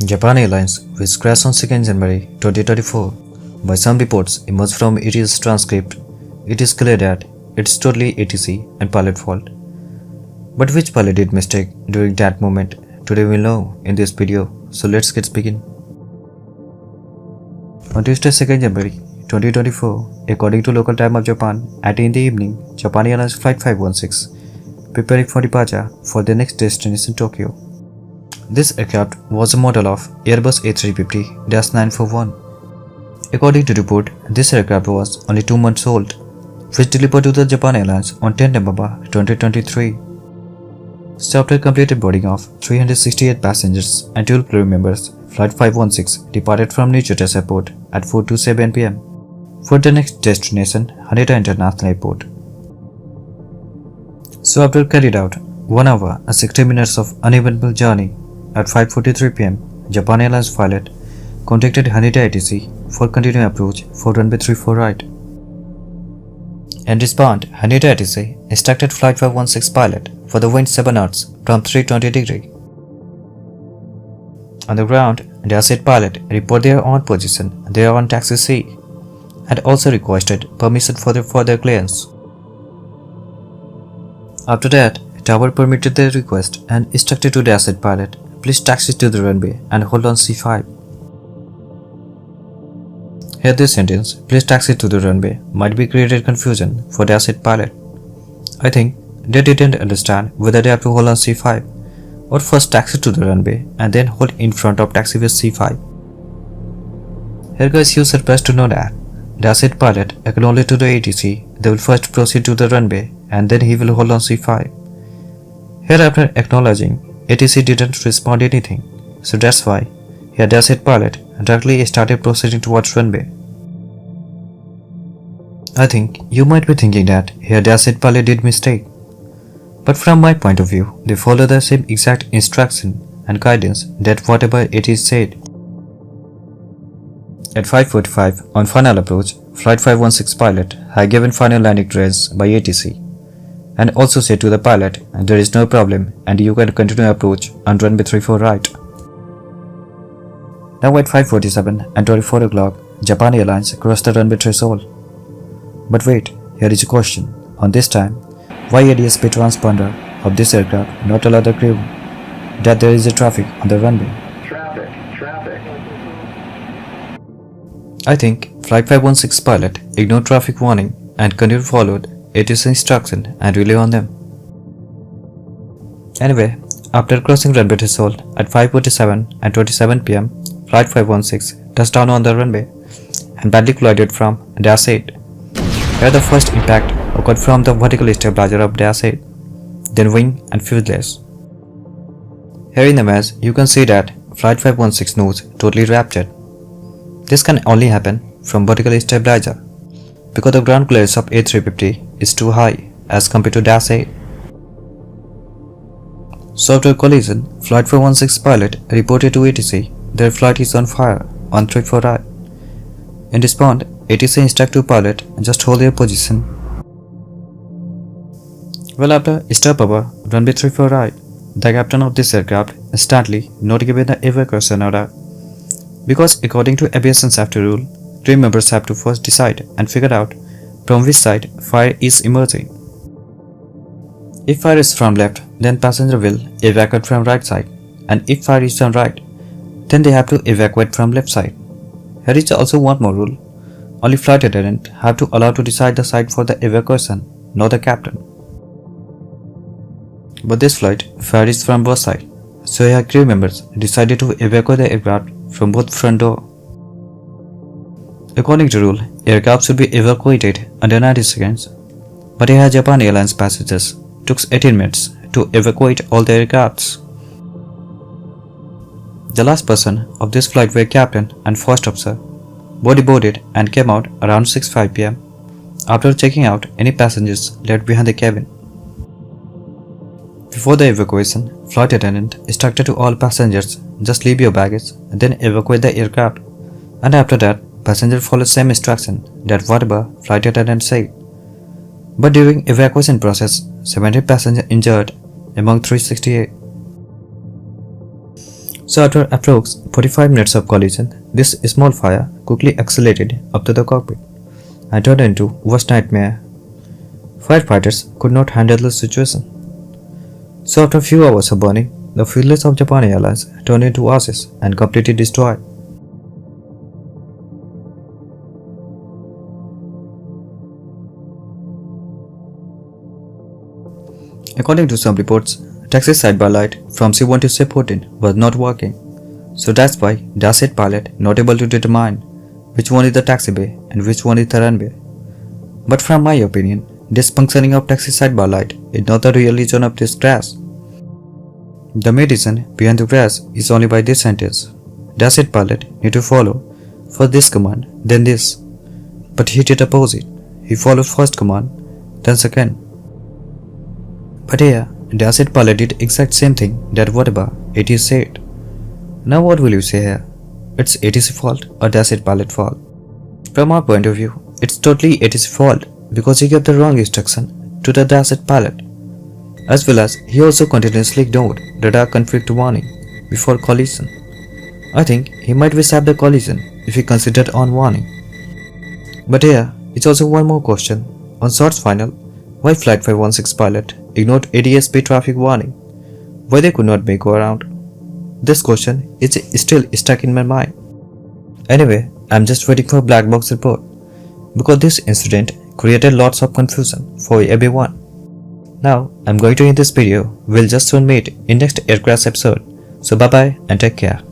Japan Airlines, which crashed on 2nd January 2024. By some reports emerged from its transcript, it is clear that it's totally ATC and pilot fault. But which pilot did mistake during that moment? Today we'll know in this video, so let's get begin. On Tuesday 2nd January 2024, according to local time of Japan, at 8 in the evening, Japan Airlines Flight 516 preparing for departure for the next destination Tokyo. This aircraft was a model of Airbus A350-941. According to report, this aircraft was only 2 months old, which delivered to the Japan Airlines on 10 November 2023. So after completed boarding of 368 passengers and 12 crew members, Flight 516 departed from Niigata Airport at 4:27 p.m. for the next destination, Haneda International Airport. So after carried out 1 hour and 60 minutes of uneventful journey, at 5:43 p.m., Japan Airlines pilot contacted Haneda ATC for continuing approach for runway 34 right. In response, Haneda ATC instructed Flight 516 pilot for the wind 7 knots from 320 degree. On the ground, the asset pilot reported their own position there on taxi C and also requested permission for their further clearance. After that, tower permitted their request and instructed to the asset pilot, please taxi to the runway and hold on C5. Here this sentence, please taxi to the runway, might be created confusion for the asset pilot. I think they didn't understand whether they have to hold on C5 or first taxi to the runway and then hold in front of taxiway C5. Here guys, you surprised to know that the asset pilot acknowledged to the ATC they will first proceed to the runway and then he will hold on C5. Here after acknowledging, ATC didn't respond anything, so that's why here the asset pilot directly started proceeding towards runway. I think you might be thinking that here the asset pilot did mistake, but from my point of view, they follow the same exact instruction and guidance that whatever it is said. At 5:45 on final approach, Flight 516 pilot had given final landing clearance by ATC and also said to the pilot, there is no problem and you can continue approach on runway 34 right. Now at 5:47 and 24 o'clock, Japan Airlines crossed the runway threshold. But wait, here is a question. On this time, why ADS-B transponder of this aircraft not allow the crew that there is a traffic on the runway? Traffic. I think Flight 516 pilot ignored traffic warning and continued followed ATC instruction and rely on them. Anyway, after crossing runway threshold at 5:47 and 27 p.m., Flight 516 touched down on the runway and badly collided from the asset. Here the first impact occurred from the vertical stabilizer of the asset, then wing and fuselage. Here in the image, you can see that Flight 516 nose totally ruptured. This can only happen from vertical stabilizer because the ground clearance of A350 is too high as compared to Dash 8. So after collision, Flight 516 pilot reported to ATC their flight is on fire on 34 right. In response, ATC instructed to pilot just hold their position. Well, after stopover runway 34 right, the captain of this aircraft instantly not given the evacuation order because according to aviation safety rule, crew members have to first decide and figure out from which side fire is emerging. If fire is from left, then passenger will evacuate from right side, and if fire is from right, then they have to evacuate from left side. Here is also one more rule. Only flight attendant have to allow to decide the side for the evacuation, not the captain. But this flight, fire is from both sides, so here crew members decided to evacuate the aircraft from both front door. According to rule, aircraft should be evacuated under 90 seconds, but here Japan Airlines passengers took 18 minutes to evacuate all the aircrafts. The last person of this flight were captain and first officer, boarded and came out around 6:05 p.m. after checking out any passengers left behind the cabin. Before the evacuation, flight attendant instructed to all passengers just leave your baggage and then evacuate the aircraft, and after that passenger followed same instruction that whatever flight attendant said. But during evacuation process, 70 passengers injured among 368. So after approx 45 minutes of collision, this small fire quickly accelerated up to the cockpit and turned into worst nightmare. Firefighters could not handle the situation. So after a few hours of burning, the fuselage of Japan Airlines turned into ashes and completely destroyed. According to some reports, taxi sidebar light from C1 to C14 was not working. So that's why Dash 8 pilot not able to determine which one is the taxiway and which one is the runway. But from my opinion, this functioning of taxi sidebar light is not the real reason of this crash. The main reason behind the crash is only by this sentence. Dash 8 pilot need to follow first this command, then this. But he did opposite. He followed first command, then second. But here, Dash 8 pilot did exact same thing that whatever ATC said. Now what will you say here? It's ATC fault or Dash 8 pilot fault? From our point of view, it's totally ATC fault because he gave the wrong instruction to the Dash 8 pilot. As well as he also continuously ignored radar conflict warning before collision. I think he might have saved the collision if he considered on warning. But here is also one more question. On shots final, why Flight 516 pilot ignored ADSB traffic warning? Why they could not make go around? This question is still stuck in my mind. Anyway, I'm just waiting for black box report because this incident created lots of confusion for everyone. Now, I'm going to end this video. We'll just soon meet in next air crash episode. So bye bye and take care.